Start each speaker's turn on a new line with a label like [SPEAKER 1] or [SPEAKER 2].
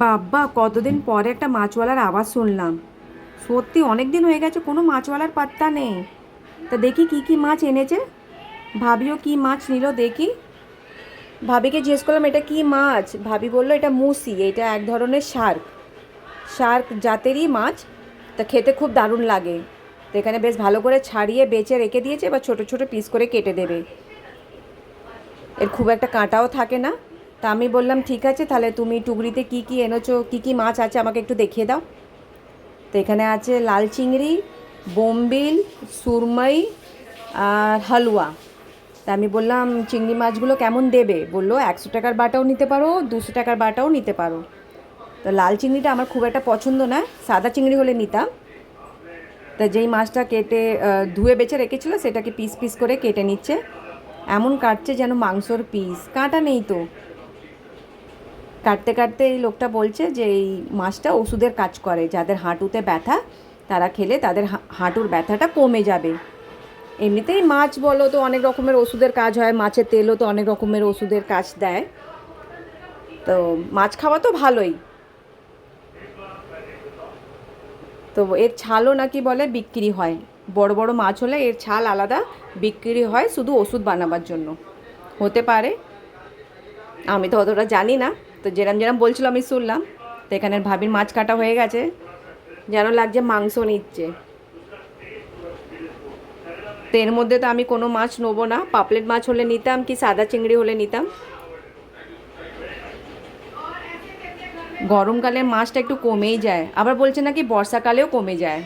[SPEAKER 1] বাব্বা কতদিন পরে একটা মাছওয়ালার আওয়াজ শুনলাম। সত্যি অনেক দিন হয়ে গেছে, কোনো মাছওয়ালার পাত্তা নেই। তা দেখি কি কি মাছ এনেছে। ভাবিও কি মাছ নিল দেখি। ভাবিকে জিজ্ঞেস করলাম এটা কি মাছ, ভাবি বললো এটা মুসি, এটা এক ধরনের শার্ক। শার্ক জাতেরই মাছ। তা খেতে খুব দারুণ লাগে। তো এখানে বেশ ভালো করে ছাড়িয়ে বেছে রেখে দিয়েছে, এবার ছোটো ছোটো পিস করে কেটে দেবে। এর খুব একটা কাঁটাও থাকে না। তা আমি বললাম ঠিক আছে, তাহলে তুমি টুকরিতে কি কি এনেছো, কি কি মাছ আছে আমাকে একটু দেখিয়ে দাও। তো এখানে আছে লাল চিংড়ি, বোম্বিল, সুরমই আর হালুয়া। তা আমি বললাম চিংড়ি মাছগুলো কেমন দেবে, বললো 100 টাকার বাটাও নিতে পারো, 200 টাকার বাটাও নিতে পারো। তো লাল চিংড়িটা আমার খুব একটা পছন্দ না, সাদা চিংড়ি হলে নিতাম। তা যেই মাছটা কেটে ধুয়ে বেছে রেখেছিলো সেটাকে পিস পিস করে কেটে নিচ্ছে। এমন কাটছে যেন মাংসর পিস, কাঁটা নেই তো। কাটতে কাটতে এই লোকটা বলছে যে এই মাছটা ওষুধের কাজ করে, যাদের হাঁটুতে ব্যথা তারা খেলে তাদের হাঁটুর ব্যথাটা কমে যাবে। এমনিতেই মাছ বলো তো অনেক রকমের ওষুধের কাজ হয়, মাছের তেলও তো অনেক রকমের ওষুধের কাজ দেয়। তো মাছ খাওয়া তো ভালোই। তো এর ছালও নাকি বলে বিক্রি হয়। বড় বড় মাছ হলে এর ছাল আলাদা বিক্রি হয়, শুধু ওষুধ বানাবার জন্য। হতে পারে, আমি তো অতটা জানি না। তো যেরম যেরম বলছিল আমি শুনলাম। তো এখানের ভাবির মাছ কাটা হয়ে গেছে, যেন লাগছে মাংস নিচ্ছে। তো এর মধ্যে তো আমি কোনো মাছ নেবো না, পাপলেট মাছ হলে নিতাম কি সাদা চিংড়ি হলে নিতাম। গরমকালে মাছটা একটু কমেই যায়, আবার বলছে নাকি বর্ষাকালেও কমে যায়।